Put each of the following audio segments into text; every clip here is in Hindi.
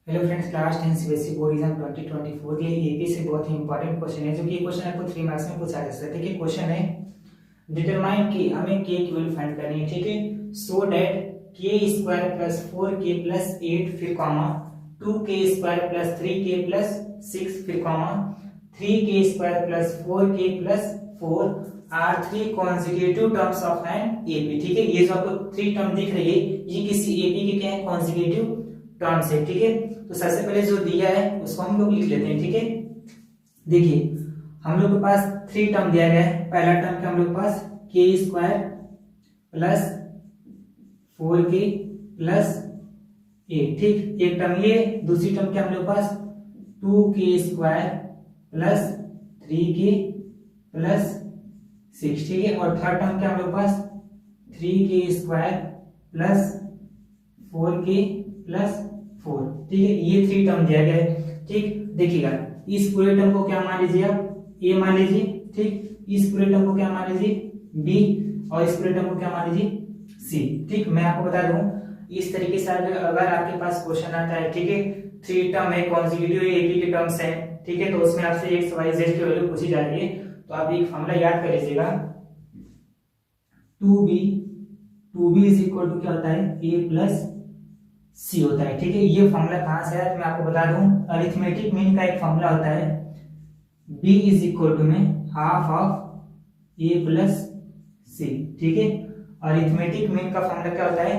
Hello friends, class 10 CBSE board exam 2024 के एपी से बहुत ही इंपॉर्टेंट क्वेश्चन है, जो कि क्वेश्चन आपको 3 मार्क्स में पूछा जा सकता है। ठीक है, क्वेश्चन है डिटरमाइन कि हमें के की वैल्यू फाइंड करनी है। ठीक है, सो दैट के स्क्वायर प्लस 4k प्लस 8 फिर comma 2k square plus 3k plus 6 फिर comma 3k square plus 4k plus 4 are 3 consecutive terms of an AP. ठीक है, ये जो आपको 3 टर्म दिख रही है ये किसी एपी के क्या है, कॉन्जिक्यूटिव टर्म्स है। ठीक है, तो सबसे पहले जो दिया है उसको हम लोग लिख लेते हैं। ठीक है, देखिए हम लोग के पास 3 टर्म दिया गया है। पहला टर्म क्या हम लोग के पास के स्क्वायर प्लस 4k प्लस 8। ठीक, एक टर्म ये, दूसरी टर्म क्या हम लोग के पास 2k square plus 3k plus 6। ठीक है, और थर्ड टर्म क्या हम लोग के पास 3k square plus 4k plus 4। ठीक है, ये 3 टर्म दिया गया है। ठीक, देखिएगा इस पूरे टर्म को क्या मान लीजिए आप ए मान लीजिए। ठीक, इस पूरे टर्म को क्या मान लीजिए बी, और इस पूरे टर्म को क्या मान लीजिए सी। ठीक, मैं आपको बता दूं इस तरीके से अगर आपके पास क्वेश्चन आता है, ठीक है 3 टर्म है, कॉन्जिक्यूटिव एपी के टर्म्स है, ठीक है, तो उसमें आपसे एक्स वाई जेड की वैल्यू पूछी जा रही है, तो आप एक फॉर्मूला याद कर लीजिएगा 2b इज इक्वल टू क्या होता है ए प्लस सी होता है। ठीक है, ये फॉर्मूला कहां से है मैं आपको बता दूं, अरिथमेटिक मीन का एक फॉर्मूला होता है b इज इक्वल टू में हाफ ऑफ ए प्लस सी। ठीक है, अरिथमेटिक मीन का फॉर्मूला क्या होता है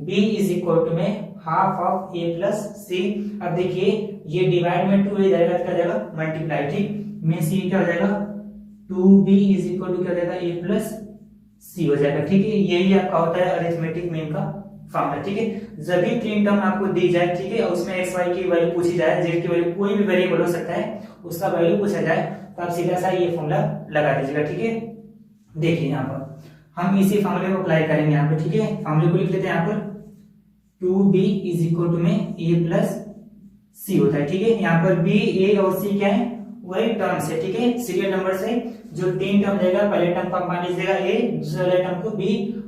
b इज इक्वल टू में हाफ ऑफ ए प्लस सी। अब देखिए ये डिवाइड में 2 हो जाएगा, क्या हो जाएगा मल्टीप्लाई। ठीक, में सी क्या हो जाएगा 2b इज इक्वल टू क्या हो जाएगा ए प्लस सी हो जाएगा। ठीक है, यही आपका होता है अरिथमेटिक मीन का फॉर्मूला। ठीक है, जब भी 3 टर्म आपको दी जाए, ठीक है, उसमें एक्स वाई की वैल्यू पूछी जाए, जेड की वैल्यू, कोई भी वेरिएबल हो सकता है, उसका वैल्यू पूछा जाए, तो आप सीधा सा ये फॉर्मूला लगा दीजिएगा। ठीक है, देखिए यहाँ पर हम इसी फॉर्मूले को अप्लाई करेंगे यहाँ पे। ठीक है, फॉर्मूले को लिख लेते हैं यहाँ पर 2b इज इक्वल टू में a प्लस सी होता है। ठीक है, यहाँ पर b a और c क्या है, वही टर्म्स है। ठीक है, सीरियल नंबर से जो 3 टर्म देगा, पहले टर्म को आप मान लीजिएगा a, दूसरे टर्म को b,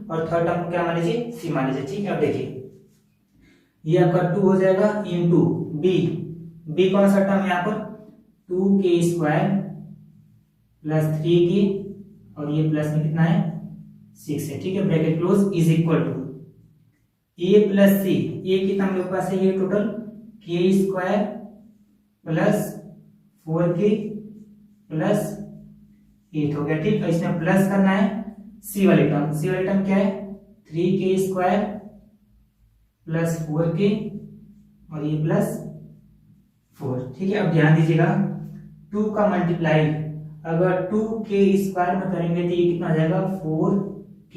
और थर्ड टर्म को क्या मान लीजिए सी मान लीजिए। ठीक है, अब देखिए ये आपका 2 हो जाएगा इंटू b कौन सा टर्म है यहाँ पर 2k स्क्वायर प्लस 3k, और ये प्लस में कितना है 6 है। ठीक है, bracket close is equal to a plus सी, a कितना हम लोग पास है ये total k square plus 4k plus 8 हो गया। ठीक, इसमें प्लस करना है सी वाले टर्म क्या है 3k स्क्वायर प्लस 4k, और ये प्लस 4। ठीक है, अब ध्यान दीजिएगा 2 का मल्टीप्लाई अगर 2k स्क्वायर में करेंगे तो ये कितना आ जाएगा 4k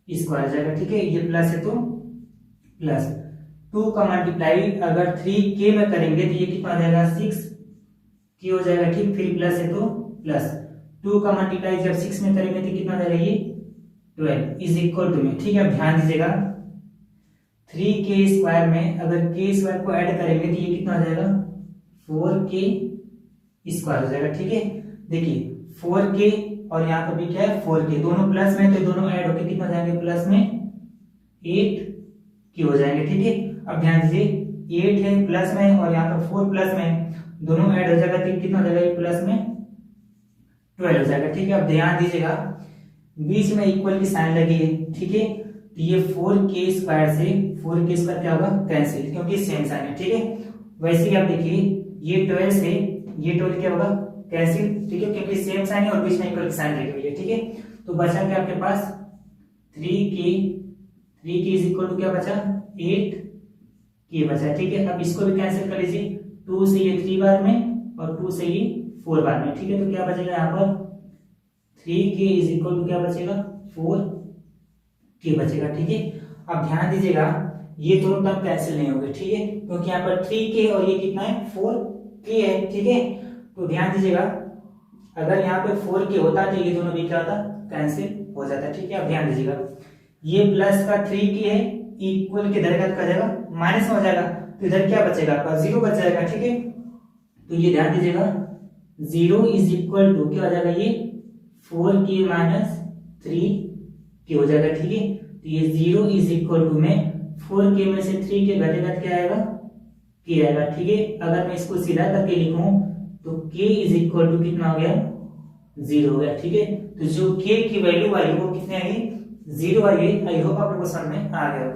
स्क्वायर जाएगा। ठीक है, ये प्लस है तो प्लस 2 का मल्टीप्लाई अगर 3k में करेंगे तो ये कितना आ जाएगा 6k हो जाएगा। ठीक, फिर प्लस है तो प्लस 2 का मल्टीप्लाई जब 6 में करेंगे तो कितना जाएगा ये 12 इज इक्वल टू में। ठीक है, अब ध्यान दीजिएगा 3k स्क्वायर में अगर k स्क्वायर को ऐड करेंगे तो ये कितना आ जाएगा 4k स्क्वायर हो जाएगा। ठीक है, देखिए 4k और यहाँ पर भी क्या है 4k, दोनों प्लस में, तो दोनों ऐड होकर कितना जाएंगे प्लस में 8k हो जाएंगे। ठीक है, अब ध्यान दीजिए 8 है प्लस में और यहाँ पर 4 प्लस में, दोनों ऐड हो जाएगा तो कितना हो जाएगा प्लस में 12 हो जाएगा। ठीक है, अब ध्यान दीजिएगा बीच में इक्वल की साइन लगी है। ठीक है, तो ये 4k स्क्वायर से 4k स्क्वायर क्या होगा कैंसिल, क्योंकि सेम साइन है। ठीक है, वैसे ही आप देखिए ये 12 से ये 12 क्या होगा कैंसिल। ठीक है, क्योंकि सेम साइन है और बीच में इक्वल की साइन लगी हुई है। ठीक है, तो बचा क्या आपके पास 3k इज इक्वल टू क्या बचा 8k बचा। ठीक है, अब इसको भी कैंसिल कर लीजिए, 2 से ये 3 बार में और 2 से ये 4 बार में। ठीक है, तो क्या बचेगा यहाँ पर 3k इज इक्वल टू क्या बचेगा 4k बचेगा। ठीक है, अब ध्यान दीजिएगा ये दोनों टर्म कैंसिल नहीं होंगे। ठीक है, क्योंकि यहाँ पर 3k और ये कितना है 4k है। ठीक है, तो ध्यान दीजिएगा अगर यहाँ पे 4k होता तो ये दोनों भी क्या होता कैंसिल हो जाता। ठीक है, अब ध्यान दीजिएगा ये प्लस का 3k है, इक्वल के इधर का जाएगा माइनस में हो जाएगा, तो इधर क्या बचेगा आपका 0 बच जाएगा। ठीक है, तो ये ध्यान दीजिएगा 0 इज इक्वल टू क्या हो जाएगा ये 4k माइनस 3k हो जाएगा। ठीक है, तो ये 0 इज इक्वल टू में 4k में से 3k घटेगा क्या आएगा के आएगा। ठीक है, अगर मैं इसको सीधा करके लिखूं तो k इज इक्वल टू कितना हो गया, 0 हो गया। ठीक है, तो जो k की वैल्यू आई वो कितनी आई, 0 आई है। आई होप आप लोगों को समझ में आ गया।